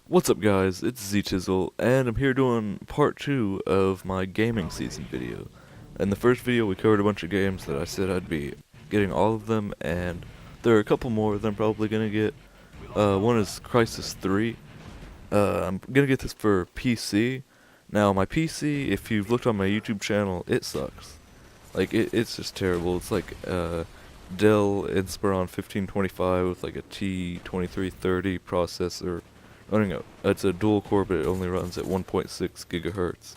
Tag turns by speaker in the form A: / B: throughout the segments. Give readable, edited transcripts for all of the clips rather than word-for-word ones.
A: What's up guys, it's zTizzle, and I'm here doing part 2 of my gaming season video. In the first video we covered a bunch of games that I said I'd be getting all of them, and there are a couple more that I'm probably gonna get. One is Crysis 3. I'm gonna get this for PC. Now my PC, if you've looked on my YouTube channel, it sucks. Like, it's just terrible. It's like Dell Inspiron 1525 with like a T2330 processor. Running it's a dual core, but it only runs at 1.6 gigahertz.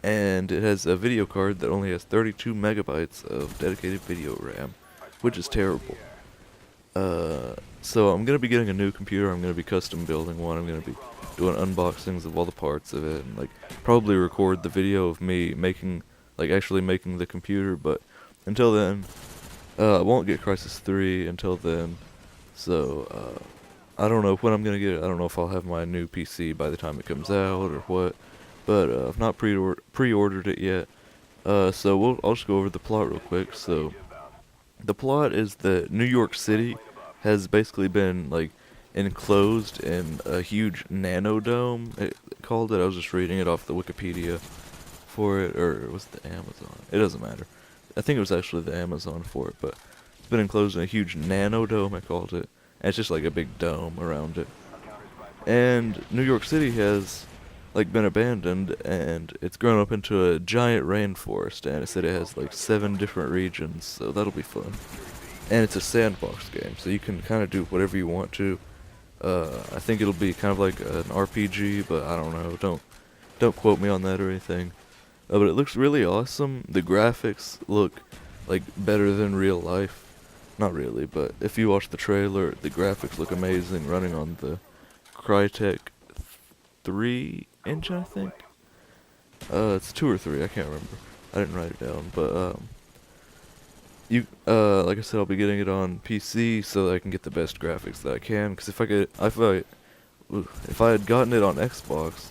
A: And it has a video card that only has 32 megabytes of dedicated video RAM, which is terrible. So I'm gonna be getting a new computer. I'm gonna be custom building one. I'm gonna be doing unboxings of all the parts of it, and like probably record the video of me making, like actually making the computer. But until then, I won't get Crysis 3 until then. So I don't know when I'm gonna get it. I don't know if I'll have my new PC by the time it comes out or what. But I've not pre-ordered it yet. So I'll just go over the plot real quick. So the plot is that New York City has basically been like enclosed in a huge nanodome. It called it. I was just reading it off the Wikipedia for it, or was it the Amazon? It doesn't matter. I think it was actually the Amazon for it, but it's been enclosed in a huge nanodome. I called it. And it's just like a big dome around it. And New York City has like been abandoned, and it's grown up into a giant rainforest, and it said it has like 7 different regions, so that'll be fun. And it's a sandbox game, so you can kind of do whatever you want to. I think it'll be kind of like an RPG, but I don't know. Don't quote me on that or anything. But it looks really awesome. The graphics look like better than real life. Not really, but if you watch the trailer, the graphics look amazing running on the Crytek 3 engine, I think. It's 2 or 3, I can't remember. I didn't write it down, but like I said, I'll be getting it on PC so that I can get the best graphics that I can. Because if I had gotten it on Xbox,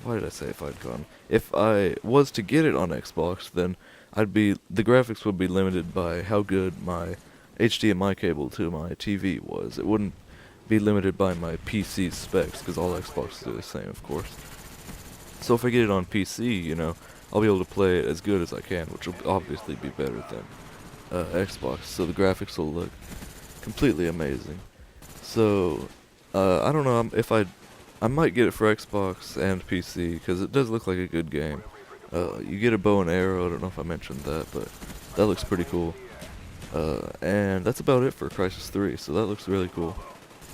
A: why did I say if I'd gotten? If I was to get it on Xbox, then the graphics would be limited by how good my HDMI cable to my TV was. It wouldn't be limited by my PC specs, because all Xboxes are the same, of course. So if I get it on PC, I'll be able to play it as good as I can, which will obviously be better than Xbox. So the graphics will look completely amazing. So I don't know if I might get it for Xbox and PC, because it does look like a good game. You get a bow and arrow. I don't know if I mentioned that, but that looks pretty cool. And that's about it for Crysis 3, so that looks really cool.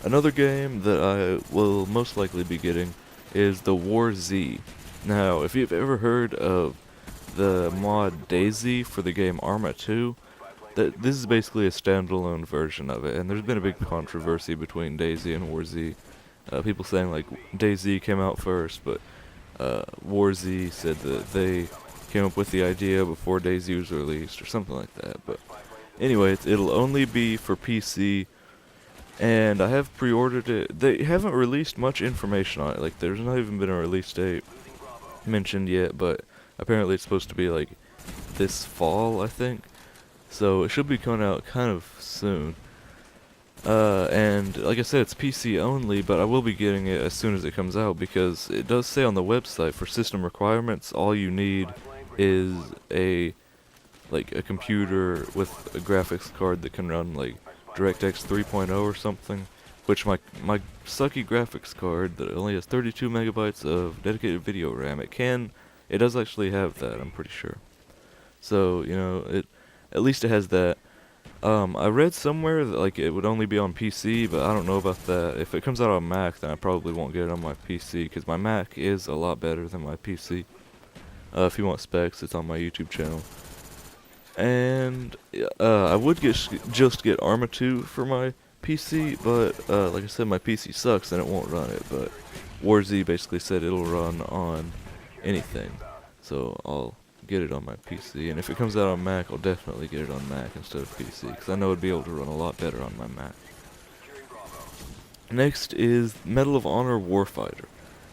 A: Another game that I will most likely be getting is the WarZ. Now, if you've ever heard of the mod Daisy for the game Arma 2, this is basically a standalone version of it, and there's been a big controversy between Daisy and WarZ. People saying like Daisy came out first, but WarZ said that they came up with the idea before Daisy was released, or something like that. But anyway, it'll only be for PC, and I have pre-ordered it. They haven't released much information on it. Like, there's not even been a release date mentioned yet, but apparently it's supposed to be like this fall, I think. So it should be coming out kind of soon. And like I said, it's PC only, but I will be getting it as soon as it comes out, because it does say on the website for system requirements, all you need is a computer with a graphics card that can run like DirectX 3.0 or something, which my sucky graphics card that only has 32 megabytes of dedicated video RAM, it does actually have that, I'm pretty sure. So, at least it has that. I read somewhere that like it would only be on PC, but I don't know about that. If it comes out on Mac, then I probably won't get it on my PC, because my Mac is a lot better than my PC. If you want specs, it's on my YouTube channel. And I would just get Arma 2 for my PC, but like I said, my PC sucks and it won't run it. But WarZ basically said it'll run on anything, so I'll get it on my PC. And if it comes out on Mac, I'll definitely get it on Mac instead of PC, because I know it'd be able to run a lot better on my Mac. Next is Medal of Honor Warfighter,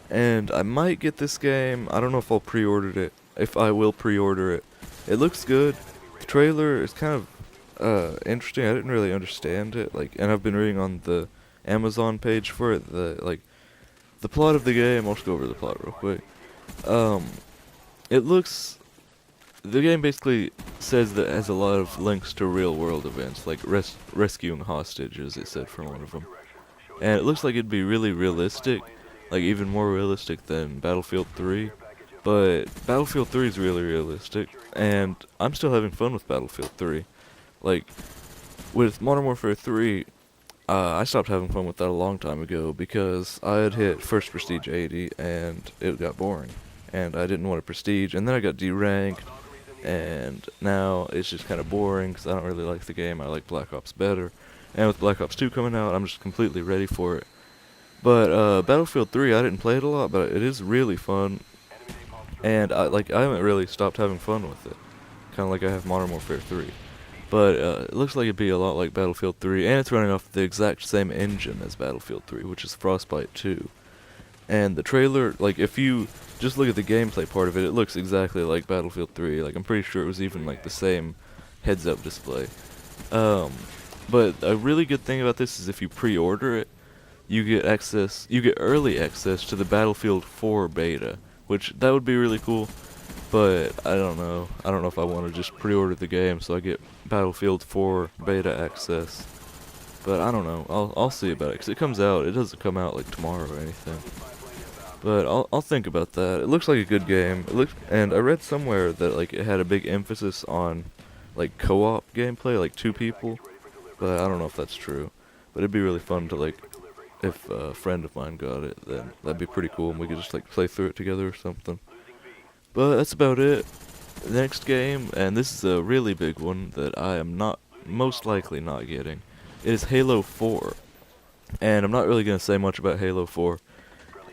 A: and I might get this game. I don't know if I'll pre-order it. If I will pre-order it, it looks good. The trailer is kind of interesting. I didn't really understand it, and I've been reading on the Amazon page for it, the plot of the game, I'll just go over the plot real quick. Um, it looks, the game basically says that it has a lot of links to real world events, like rescuing hostages, it said from one of them. And it looks like it'd be really realistic, like even more realistic than Battlefield 3. But Battlefield 3 is really realistic, and I'm still having fun with Battlefield 3. Like, with Modern Warfare 3, I stopped having fun with that a long time ago because I had hit first prestige 80 and it got boring. And I didn't want a prestige, and then I got deranked, and now it's just kind of boring because I don't really like the game. I like Black Ops better. And with Black Ops 2 coming out, I'm just completely ready for it. But Battlefield 3, I didn't play it a lot, but it is really fun. And I haven't really stopped having fun with it. Kind of like I have Modern Warfare 3. But it looks like it'd be a lot like Battlefield 3, and it's running off the exact same engine as Battlefield 3, which is Frostbite 2. And the trailer, like, if you just look at the gameplay part of it, it looks exactly like Battlefield 3. Like, I'm pretty sure it was even, like, the same heads-up display. But a really good thing about this is if you pre-order it, you get early access to the Battlefield 4 beta, which, that would be really cool. But I don't know if I want to just pre-order the game so I get Battlefield 4 beta access. But I don't know. I'll see about it, because it comes out. It doesn't come out like tomorrow or anything. But I'll think about that. It looks like a good game. And I read somewhere that like it had a big emphasis on like co-op gameplay, like 2 people. But I don't know if that's true. But it'd be really fun to like, if a friend of mine got it, then that'd be pretty cool, and we could just like play through it together or something. But that's about it. Next game, and this is a really big one that I am most likely not getting, is Halo 4. And I'm not really going to say much about Halo 4.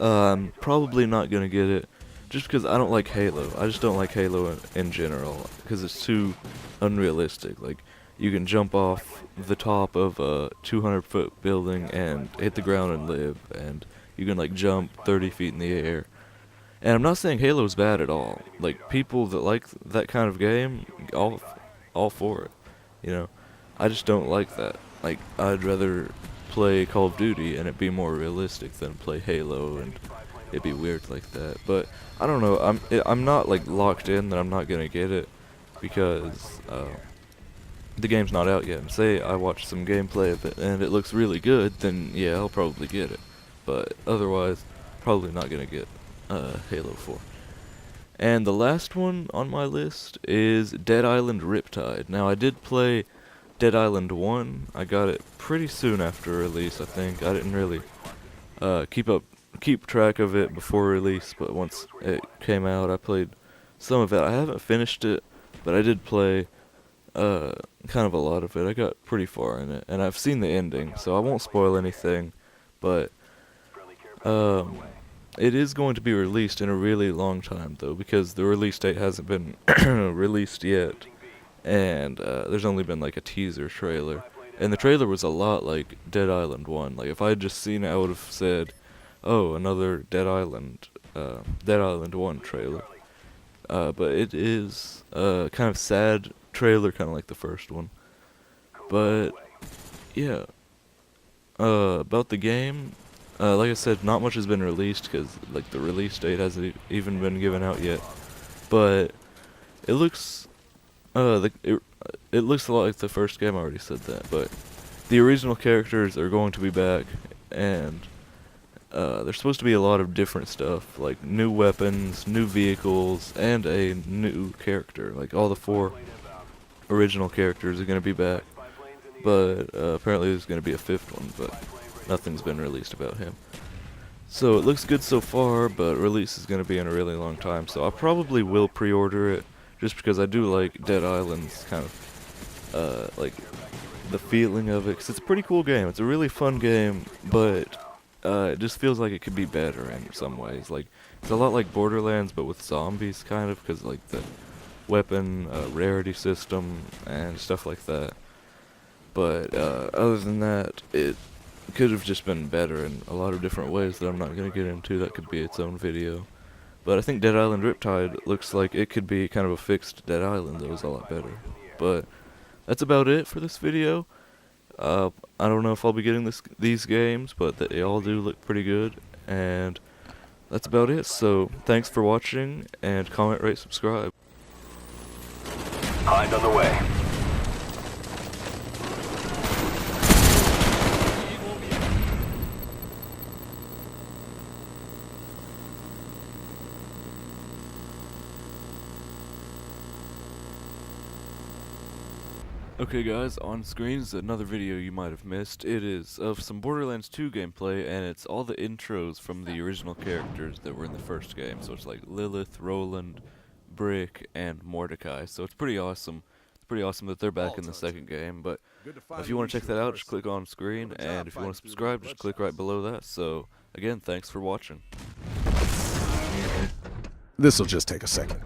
A: I'm probably not going to get it just because I don't like Halo. I just don't like Halo in general, because it's too unrealistic. Like, you can jump off the top of a 200-foot building and hit the ground and live, and you can like jump 30 feet in the air. And I'm not saying Halo's bad at all. Like, people that like that kind of game, all for it. You know, I just don't like that. Like, I'd rather play Call of Duty and it be more realistic than play Halo and it be weird like that. But I don't know. I'm not like locked in that I'm not gonna get it because the game's not out yet. And say I watch some gameplay of it and it looks really good, then yeah, I'll probably get it. But otherwise, probably not gonna get Halo 4. And the last one on my list is Dead Island Riptide. Now, I did play Dead Island 1. I got it pretty soon after release, I think. I didn't really keep track of it before release, but once it came out, I played some of it. I haven't finished it, but I did play kind of a lot of it. I got pretty far in it, and I've seen the ending, so I won't spoil anything, but it is going to be released in a really long time, though, because the release date hasn't been released yet, and there's only been like a teaser trailer, and the trailer was a lot like Dead Island 1. Like, if I had just seen it, I would have said, oh, another Dead Island 1 trailer. But it is a kind of sad trailer, kind of like the first one. But yeah, about the game, like I said, not much has been released because like the release date hasn't even been given out yet. But it looks it looks a lot like the first game. I already said that, but the original characters are going to be back, and there's supposed to be a lot of different stuff, like new weapons, new vehicles, and a new character. Like, all the 4 original characters are going to be back, but apparently there's going to be a 5th one, but nothing's been released about him. So it looks good so far, but release is going to be in a really long time, so I probably will pre-order it, just because I do like Dead Island's kind of, like, the feeling of it, because it's a pretty cool game. It's a really fun game, but it just feels like it could be better in some ways. Like, it's a lot like Borderlands, but with zombies, kind of, because like the weapon rarity system and stuff like that. But other than that, it could have just been better in a lot of different ways that I'm not going to get into. That could be its own video. But I think Dead Island Riptide looks like it could be kind of a fixed Dead Island that was a lot better. But that's about it for this video. I don't know if I'll be getting these games, but they all do look pretty good. And that's about it. So thanks for watching, and comment, rate, subscribe.
B: Hind on the way.
A: Okay guys, on screen is another video you might have missed. It is of some Borderlands 2 gameplay, and it's all the intros from the original characters that were in the first game. So it's like Lilith, Roland, Brick, and Mordecai. So it's pretty awesome. It's pretty awesome that they're back in the second game. But if you want to check that out, just click on screen, and if you want to subscribe, just click right below that. So again, thanks for watching.
C: This'll just take a second.